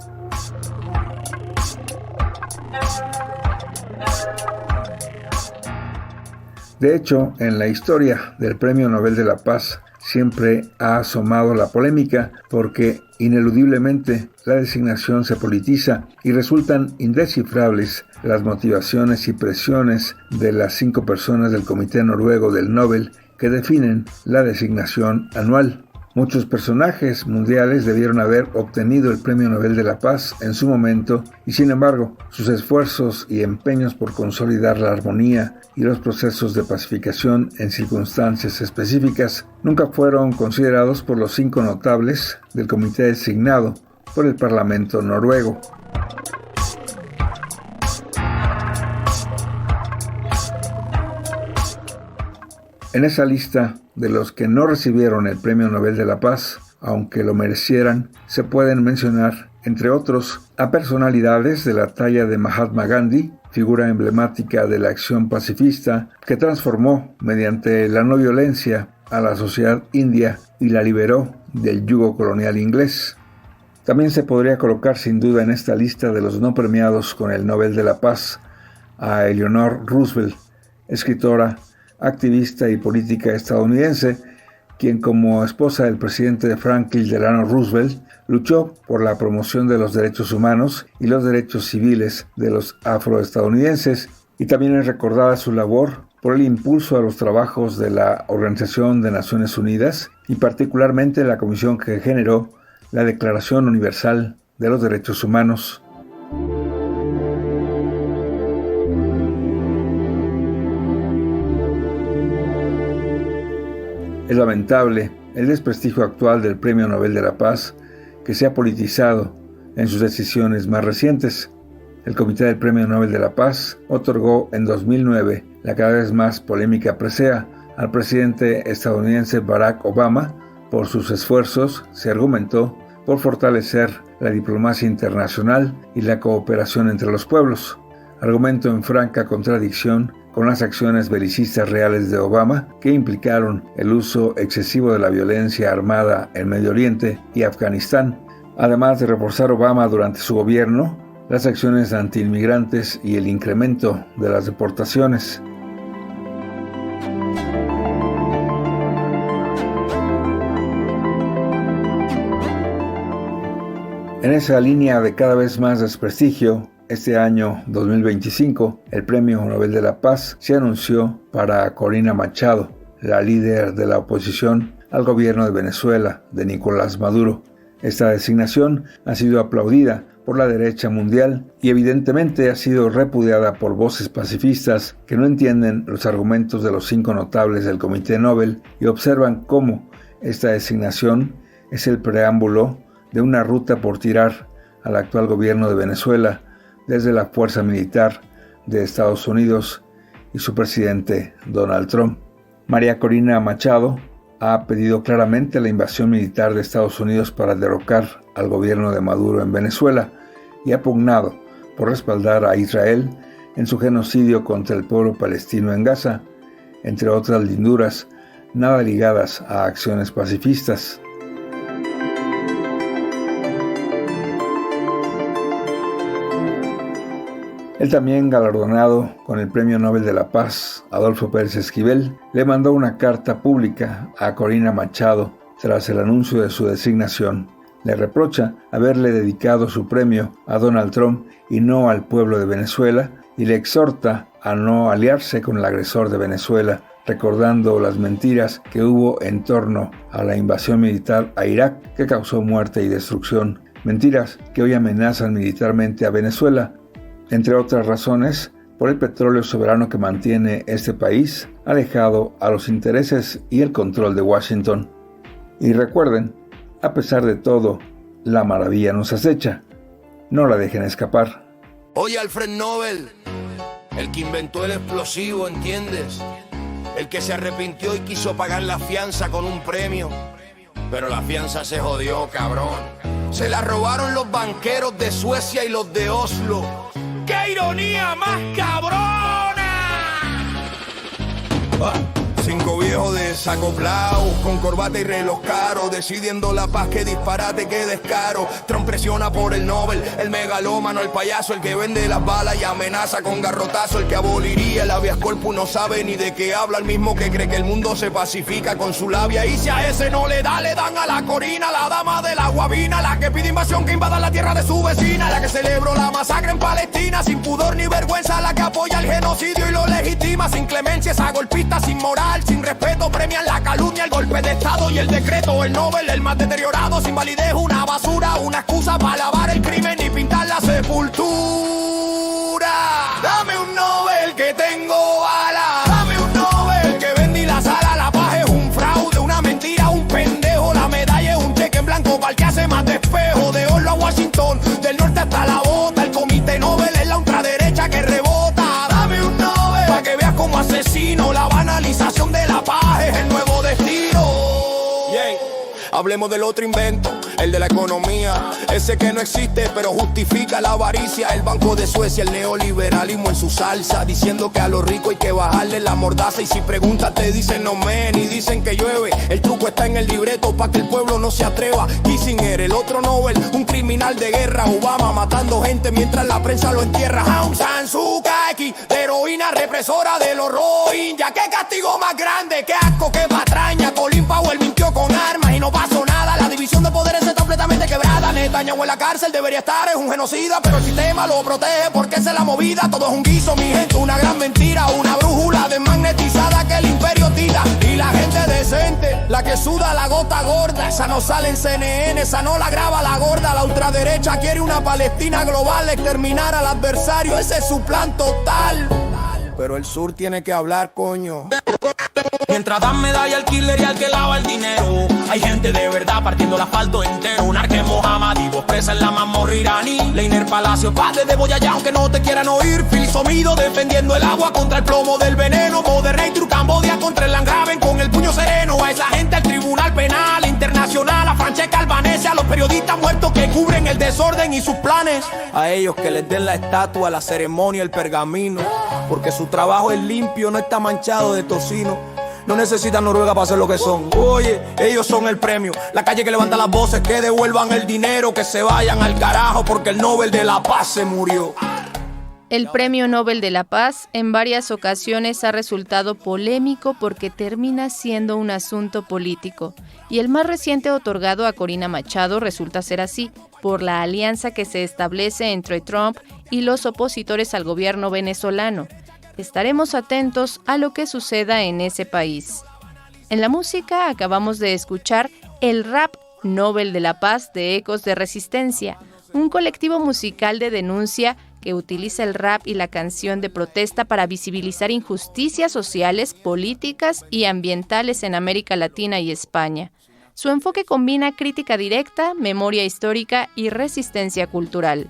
De hecho, en la historia del Premio Nobel de la Paz siempre ha asomado la polémica porque ineludiblemente la designación se politiza y resultan indescifrables las motivaciones y presiones de las 5 personas del Comité Noruego del Nobel que definen la designación anual. Muchos personajes mundiales debieron haber obtenido el Premio Nobel de la Paz en su momento y sin embargo sus esfuerzos y empeños por consolidar la armonía y los procesos de pacificación en circunstancias específicas nunca fueron considerados por los 5 notables del comité designado por el Parlamento noruego. En esa lista de los que no recibieron el Premio Nobel de la Paz, aunque lo merecieran, se pueden mencionar, entre otros, a personalidades de la talla de Mahatma Gandhi, figura emblemática de la acción pacifista que transformó mediante la no violencia a la sociedad india y la liberó del yugo colonial inglés. También se podría colocar sin duda en esta lista de los no premiados con el Nobel de la Paz a Eleanor Roosevelt, escritora, activista y política estadounidense, quien como esposa del presidente Franklin Delano Roosevelt luchó por la promoción de los derechos humanos y los derechos civiles de los afroestadounidenses, y también es recordada su labor por el impulso a los trabajos de la Organización de Naciones Unidas y particularmente la comisión que generó la Declaración Universal de los Derechos Humanos. Es lamentable el desprestigio actual del Premio Nobel de la Paz que se ha politizado en sus decisiones más recientes. El Comité del Premio Nobel de la Paz otorgó en 2009 la cada vez más polémica presea al presidente estadounidense Barack Obama por sus esfuerzos, se argumentó, por fortalecer la diplomacia internacional y la cooperación entre los pueblos. Argumento en franca contradicción con las acciones belicistas reales de Obama que implicaron el uso excesivo de la violencia armada en Medio Oriente y Afganistán, además de reforzar Obama durante su gobierno las acciones antiinmigrantes y el incremento de las deportaciones. En esa línea de cada vez más desprestigio, este año 2025, el Premio Nobel de la Paz se anunció para Corina Machado, la líder de la oposición al gobierno de Venezuela, de Nicolás Maduro. Esta designación ha sido aplaudida por la derecha mundial y evidentemente ha sido repudiada por voces pacifistas que no entienden los argumentos de los 5 notables del Comité Nobel y observan cómo esta designación es el preámbulo de una ruta por tirar al actual gobierno de Venezuela desde la fuerza militar de Estados Unidos y su presidente Donald Trump. María Corina Machado ha pedido claramente la invasión militar de Estados Unidos para derrocar al gobierno de Maduro en Venezuela y ha pugnado por respaldar a Israel en su genocidio contra el pueblo palestino en Gaza, entre otras linduras nada ligadas a acciones pacifistas. El también galardonado con el Premio Nobel de la Paz, Adolfo Pérez Esquivel, le mandó una carta pública a Corina Machado tras el anuncio de su designación. Le reprocha haberle dedicado su premio a Donald Trump y no al pueblo de Venezuela, y le exhorta a no aliarse con el agresor de Venezuela, recordando las mentiras que hubo en torno a la invasión militar a Irak que causó muerte y destrucción. Mentiras que hoy amenazan militarmente a Venezuela, entre otras razones, por el petróleo soberano que mantiene este país, alejado a los intereses y el control de Washington. Y recuerden, a pesar de todo, la maravilla nos acecha. No la dejen escapar. Oye, Alfred Nobel, el que inventó el explosivo, ¿entiendes? El que se arrepintió y quiso pagar la fianza con un premio. Pero la fianza se jodió, cabrón. Se la robaron los banqueros de Suecia y los de Oslo. ¡Qué ironía más cabrona! 5 viejos desacoplados, con corbata y reloj caro, decidiendo la paz, que disparate, que descaro. Trump presiona por el Nobel, el megalómano, el payaso, el que vende las balas y amenaza con garrotazo, el que aboliría el habeas corpus, no sabe ni de qué habla, el mismo que cree que el mundo se pacifica con su labia. Y si a ese no le da, le dan a la Corina, la dama de la guabina, la que pide invasión, que invada la tierra de su vecina, la que celebró la masacre en Palestina, sin pudor ni vergüenza, la que apoya el genocidio y lo legitima, sin clemencia, esa golpista, sin moral, sin respeto, premian la calumnia, el golpe de estado y el decreto. El Nobel, el más deteriorado, sin validez, una basura, una excusa para lavar el crimen y pintar la sepultura. Dame un Nobel que tengo balas, dame un Nobel que vendí la sala. La paz es un fraude, una mentira, un pendejo. La medalla es un cheque en blanco para el que hace más despejo. De Oslo a Washington, del norte hasta la bota, el comité Nobel es la ultraderecha que rebota. Dame un Nobel para que veas como asesino, la banalización de la paz es el nuevo destino. Hablemos del otro invento, el de la economía, ese que no existe pero justifica la avaricia. El Banco de Suecia, el neoliberalismo en su salsa, diciendo que a los ricos hay que bajarle la mordaza. Y si preguntas te dicen no men y dicen que llueve. El truco está en el libreto para que el pueblo no se atreva. Kissinger, el otro Nobel, un criminal de guerra. Obama matando gente mientras la prensa lo entierra. Aung San Suu Kyi, la heroína represora de los Rohingya. Qué castigo más grande, qué asco, qué patraña. Colin Powell mintió con armas y no pasó nada. La división de poderes está completamente quebrada. Netanyahu en la cárcel debería estar, es un genocida, pero el sistema lo protege porque esa es la movida. Todo es un guiso, mi gente, una gran mentira, una brújula desmagnetizada que el imperio tira. Y la gente decente, la que suda la gota gorda, esa no sale en CNN, esa no la graba la gorda. La ultraderecha quiere una Palestina global, exterminar al adversario, ese es su plan total. Pero el sur tiene que hablar, coño. Mientras dan medalla al killer y al que lava el dinero, hay gente de verdad partiendo el asfalto entero. Un arque Mohammadi, vos presa en la mazmorra iraní. Leiner Palacio, padre de Boyayá, aunque no te quieran oír. Filisomido defendiendo el agua contra el plomo del veneno. Modernay, True Cambodia contra el Langraven con el puño sereno. A esa gente al Tribunal Penal Internacional, a Francesca Albanese, a los periodistas muertos que cubren el desorden y sus planes. A ellos que les den la estatua, la ceremonia, el pergamino, porque su trabajo es limpio, no está manchado de tocino. No necesitan Noruega para ser lo que son. Oye, ellos son el premio. La calle que levanta las voces, que devuelvan el dinero, que se vayan al carajo porque el Nobel de la Paz se murió. El Premio Nobel de la Paz en varias ocasiones ha resultado polémico porque termina siendo un asunto político. Y el más reciente otorgado a Corina Machado resulta ser así, por la alianza que se establece entre Trump y los opositores al gobierno venezolano. Estaremos atentos a lo que suceda en ese país. En la música acabamos de escuchar el Rap Nobel de la Paz de Ecos de Resistencia, un colectivo musical de denuncia que utiliza el rap y la canción de protesta para visibilizar injusticias sociales, políticas y ambientales en América Latina y España. Su enfoque combina crítica directa, memoria histórica y resistencia cultural.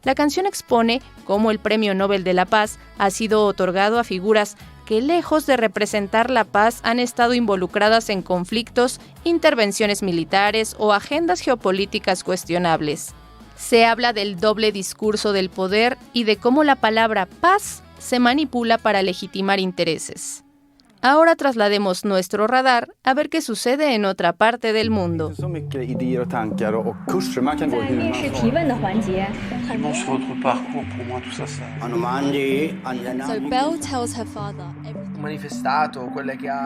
La canción expone cómo el Premio Nobel de la Paz ha sido otorgado a figuras que, lejos de representar la paz, han estado involucradas en conflictos, intervenciones militares o agendas geopolíticas cuestionables. Se habla del doble discurso del poder y de cómo la palabra paz se manipula para legitimar intereses. Ahora traslademos nuestro radar a ver qué sucede en otra parte del mundo.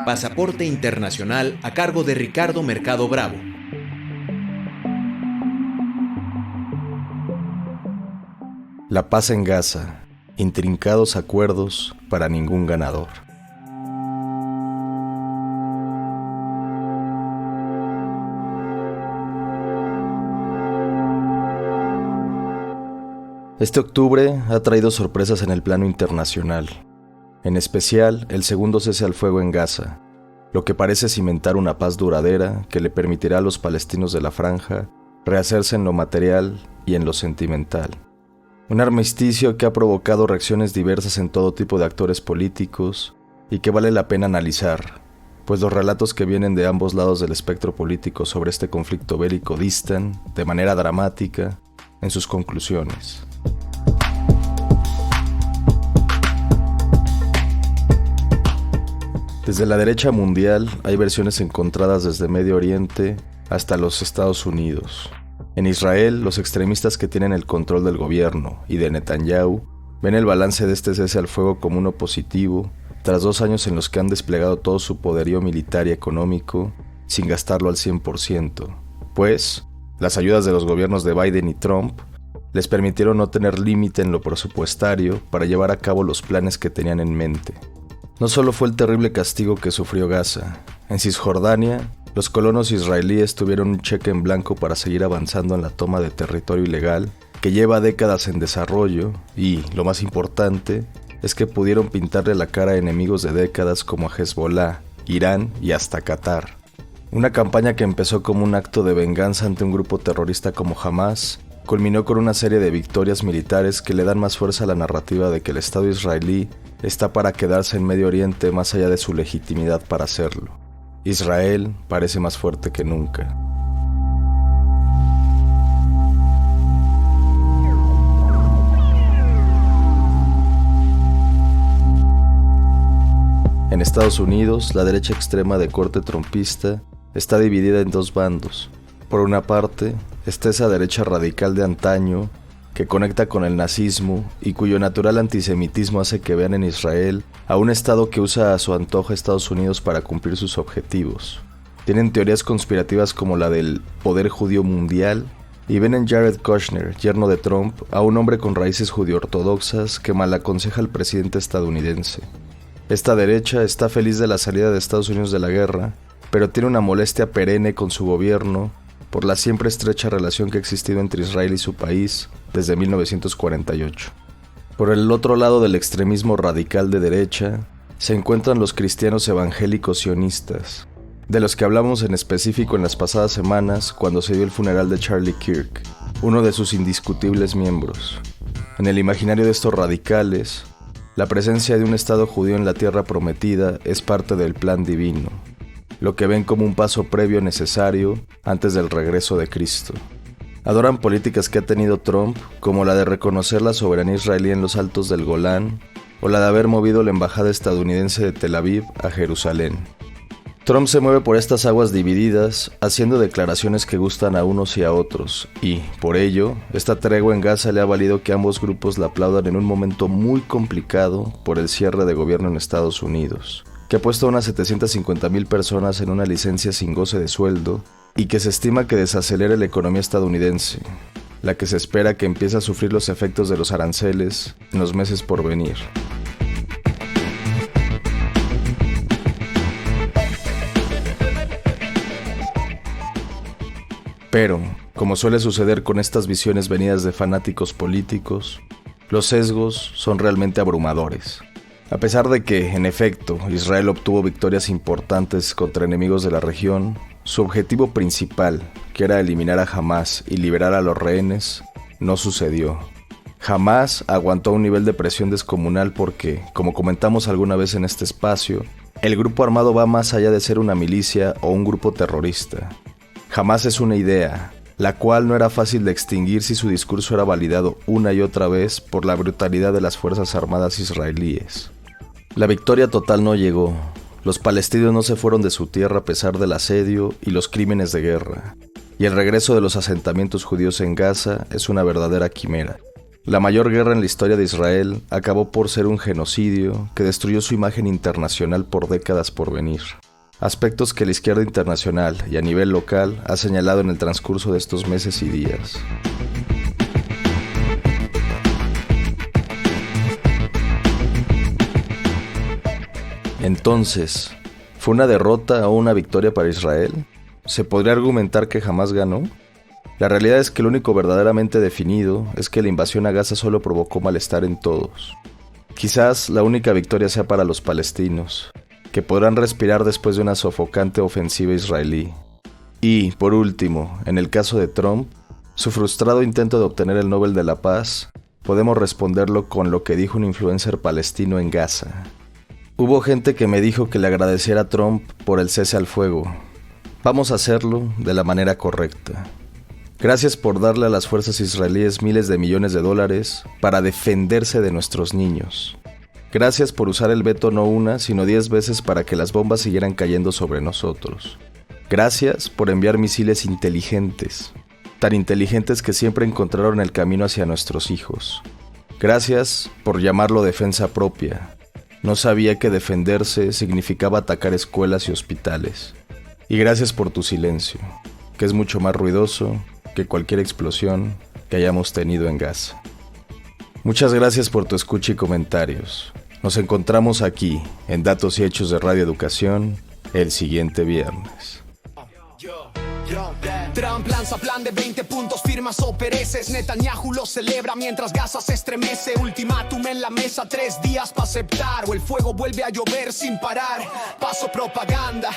Pasaporte internacional a cargo de Ricardo Mercado Bravo. La paz en Gaza. Intrincados acuerdos para ningún ganador. Este octubre ha traído sorpresas en el plano internacional, en especial el segundo cese al fuego en Gaza, lo que parece cimentar una paz duradera que le permitirá a los palestinos de la franja rehacerse en lo material y en lo sentimental. Un armisticio que ha provocado reacciones diversas en todo tipo de actores políticos y que vale la pena analizar, pues los relatos que vienen de ambos lados del espectro político sobre este conflicto bélico distan, de manera dramática, en sus conclusiones. Desde la derecha mundial hay versiones encontradas desde Medio Oriente hasta los Estados Unidos. En Israel, los extremistas que tienen el control del gobierno y de Netanyahu ven el balance de este cese al fuego como uno positivo, tras 2 años en los que han desplegado todo su poderío militar y económico sin gastarlo al 100%, pues las ayudas de los gobiernos de Biden y Trump les permitieron no tener límite en lo presupuestario para llevar a cabo los planes que tenían en mente. No solo fue el terrible castigo que sufrió Gaza. En Cisjordania, los colonos israelíes tuvieron un cheque en blanco para seguir avanzando en la toma de territorio ilegal que lleva décadas en desarrollo y, lo más importante, es que pudieron pintarle la cara a enemigos de décadas como a Hezbollah, Irán y hasta Qatar. Una campaña que empezó como un acto de venganza ante un grupo terrorista como Hamas, culminó con una serie de victorias militares que le dan más fuerza a la narrativa de que el Estado israelí está para quedarse en Medio Oriente más allá de su legitimidad para hacerlo. Israel parece más fuerte que nunca. En Estados Unidos, la derecha extrema de corte trumpista está dividida en 2 bandos. Por una parte, está esa derecha radical de antaño que conecta con el nazismo y cuyo natural antisemitismo hace que vean en Israel a un Estado que usa a su antojo a Estados Unidos para cumplir sus objetivos. Tienen teorías conspirativas como la del poder judío mundial y ven en Jared Kushner, yerno de Trump, a un hombre con raíces judío-ortodoxas que malaconseja al presidente estadounidense. Esta derecha está feliz de la salida de Estados Unidos de la guerra, pero tiene una molestia perenne con su gobierno por la siempre estrecha relación que ha existido entre Israel y su país desde 1948. Por el otro lado del extremismo radical de derecha, se encuentran los cristianos evangélicos sionistas, de los que hablamos en específico en las pasadas semanas cuando se dio el funeral de Charlie Kirk, uno de sus indiscutibles miembros. En el imaginario de estos radicales, la presencia de un Estado judío en la tierra prometida es parte del plan divino, lo que ven como un paso previo necesario antes del regreso de Cristo. Adoran políticas que ha tenido Trump, como la de reconocer la soberanía israelí en los altos del Golán, o la de haber movido la embajada estadounidense de Tel Aviv a Jerusalén. Trump se mueve por estas aguas divididas, haciendo declaraciones que gustan a unos y a otros, y, por ello, esta tregua en Gaza le ha valido que ambos grupos la aplaudan en un momento muy complicado por el cierre de gobierno en Estados Unidos, que ha puesto a unas 750,000 personas en una licencia sin goce de sueldo y que se estima que desacelere la economía estadounidense, la que se espera que empiece a sufrir los efectos de los aranceles en los meses por venir. Pero, como suele suceder con estas visiones venidas de fanáticos políticos, los sesgos son realmente abrumadores. A pesar de que, en efecto, Israel obtuvo victorias importantes contra enemigos de la región, su objetivo principal, que era eliminar a Hamas y liberar a los rehenes, no sucedió. Hamas aguantó un nivel de presión descomunal porque, como comentamos alguna vez en este espacio, el grupo armado va más allá de ser una milicia o un grupo terrorista. Hamas es una idea, la cual no era fácil de extinguir si su discurso era validado una y otra vez por la brutalidad de las Fuerzas Armadas israelíes. La victoria total no llegó. Los palestinos no se fueron de su tierra a pesar del asedio y los crímenes de guerra. Y el regreso de los asentamientos judíos en Gaza es una verdadera quimera. La mayor guerra en la historia de Israel acabó por ser un genocidio que destruyó su imagen internacional por décadas por venir. Aspectos que la izquierda internacional y a nivel local ha señalado en el transcurso de estos meses y días. Entonces, ¿fue una derrota o una victoria para Israel? ¿Se podría argumentar que jamás ganó? La realidad es que lo único verdaderamente definido es que la invasión a Gaza solo provocó malestar en todos. Quizás la única victoria sea para los palestinos, que podrán respirar después de una sofocante ofensiva israelí. Y, por último, en el caso de Trump, su frustrado intento de obtener el Nobel de la Paz, podemos responderlo con lo que dijo un influencer palestino en Gaza. Hubo gente que me dijo que le agradeciera a Trump por el cese al fuego. Vamos a hacerlo de la manera correcta. Gracias por darle a las fuerzas israelíes miles de millones de dólares para defenderse de nuestros niños. Gracias por usar el veto no una, sino 10 veces para que las bombas siguieran cayendo sobre nosotros. Gracias por enviar misiles inteligentes, tan inteligentes que siempre encontraron el camino hacia nuestros hijos. Gracias por llamarlo defensa propia. No sabía que defenderse significaba atacar escuelas y hospitales. Y gracias por tu silencio, que es mucho más ruidoso que cualquier explosión que hayamos tenido en Gaza. Muchas gracias por tu escucha y comentarios. Nos encontramos aquí, en Datos y Hechos de Radio Educación, el siguiente viernes. Trump lanza plan de 20 puntos, firmas o pereces. Netanyahu lo celebra mientras Gaza se estremece. Ultimátum en la mesa, 3 días para aceptar, o el fuego vuelve a llover sin parar. Paso propaganda.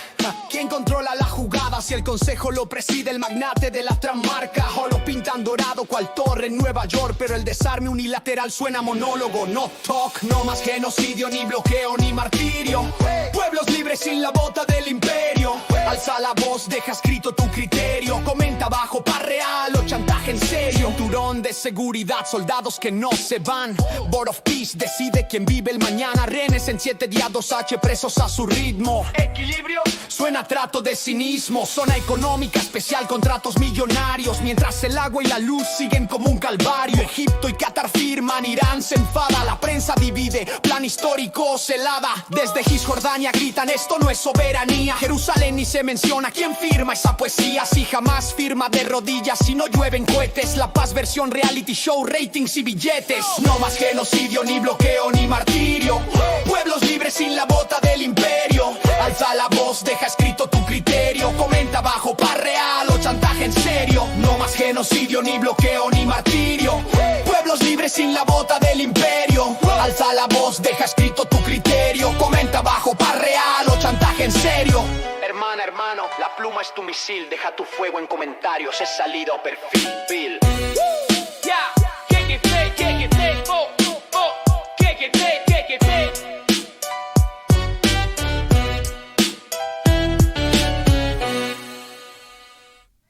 ¿Quién controla la jugada? Si el consejo lo preside el magnate de la transmarca. O lo pintan dorado cual torre en Nueva York, pero el desarme unilateral suena monólogo. No talk, no más genocidio, ni bloqueo, ni martirio. Pueblos libres sin la bota del imperio. Alza la voz, deja escrito tu criterio. Comenta abajo, pa' real o chantaje en serio. Cinturón de seguridad, soldados que no se van. Board of Peace decide quién vive el mañana. Rehenes en 7 días, 2H presos a su ritmo. Equilibrio, suena trato de cinismo. Zona económica especial, contratos millonarios. Mientras el agua y la luz siguen como un calvario. Egipto y Qatar firman, Irán se enfada. La prensa divide, plan histórico celada. Desde Cisjordania gritan, esto no es soberanía. Jerusalén ni se menciona, ¿quién firma esa poesía? Si jamás firma de rodillas, si no llueven cohetes. La paz versión reality show, ratings y billetes. No más genocidio, ni bloqueo, ni martirio. Pueblos libres sin la bota del imperio. Alza la voz, deja escrito tu criterio. Comenta abajo, pa' real o chantaje en serio. No más genocidio, ni bloqueo, ni martirio. Pueblos libres sin la bota del imperio. Alza la voz, deja escrito tu criterio. Comenta abajo, pa' real o chantaje en serio. Hermana, hermano, la pluma es tu misil. Deja tu fuego en comentarios, he salido a perfil.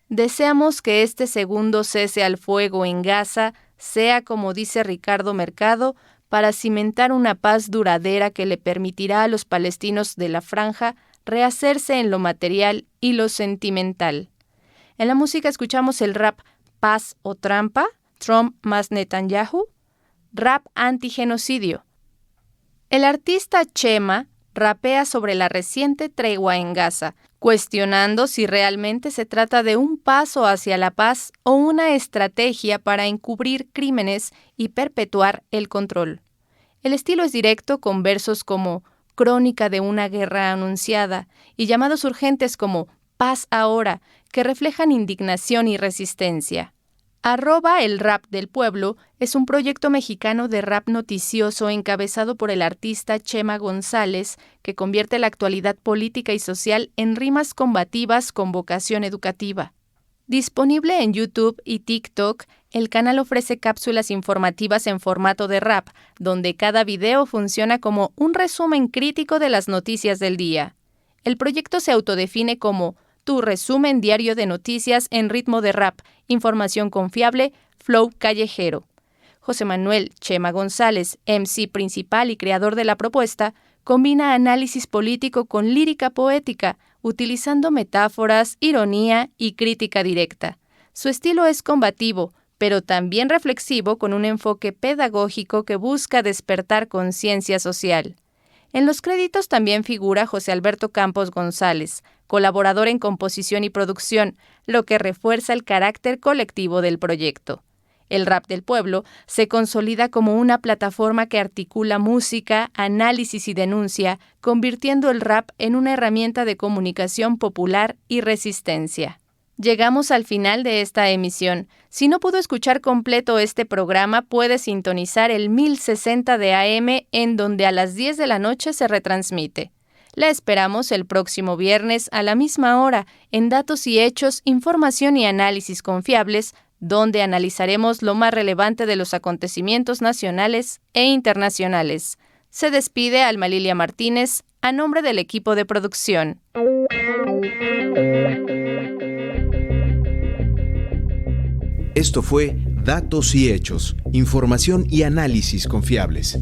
Deseamos que este segundo cese al fuego en Gaza sea, como dice Ricardo Mercado, para cimentar una paz duradera que le permitirá a los palestinos de la franja rehacerse en lo material y lo sentimental. En la música escuchamos el rap Paz o Trampa, Trump más Netanyahu, rap antigenocidio. El artista Chema rapea sobre la reciente tregua en Gaza, cuestionando si realmente se trata de un paso hacia la paz o una estrategia para encubrir crímenes y perpetuar el control. El estilo es directo, con versos como Crónica de una guerra anunciada y llamados urgentes como Paz ahora, que reflejan indignación y resistencia. @El Rap del Pueblo es un proyecto mexicano de rap noticioso encabezado por el artista Chema González, que convierte la actualidad política y social en rimas combativas con vocación educativa. Disponible en YouTube y TikTok, el canal ofrece cápsulas informativas en formato de rap, donde cada video funciona como un resumen crítico de las noticias del día. El proyecto se autodefine como tu resumen diario de noticias en ritmo de rap, información confiable, flow callejero. José Manuel Chema González, MC principal y creador de la propuesta, combina análisis político con lírica poética, utilizando metáforas, ironía y crítica directa. Su estilo es combativo, pero también reflexivo, con un enfoque pedagógico que busca despertar conciencia social. En los créditos también figura José Alberto Campos González, colaborador en composición y producción, lo que refuerza el carácter colectivo del proyecto. El Rap del Pueblo se consolida como una plataforma que articula música, análisis y denuncia, convirtiendo el rap en una herramienta de comunicación popular y resistencia. Llegamos al final de esta emisión. Si no pudo escuchar completo este programa, puede sintonizar el 1060 de AM, en donde a las 10 de la noche se retransmite. La esperamos el próximo viernes a la misma hora en Datos y Hechos, Información y Análisis Confiables, donde analizaremos lo más relevante de los acontecimientos nacionales e internacionales. Se despide Alma Lilia Martínez a nombre del equipo de producción. Esto fue Datos y Hechos, Información y Análisis Confiables.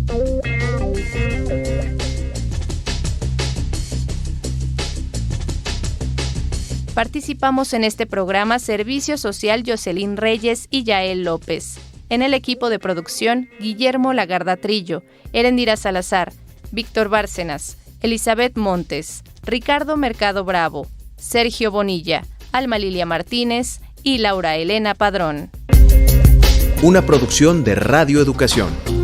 Participamos en este programa Servicio Social Jocelyn Reyes y Yael López. En el equipo de producción, Guillermo Lagarda Trillo, Erendira Salazar, Víctor Bárcenas, Elizabeth Montes, Ricardo Mercado Bravo, Sergio Bonilla, Alma Lilia Martínez y Laura Elena Padrón. Una producción de Radio Educación.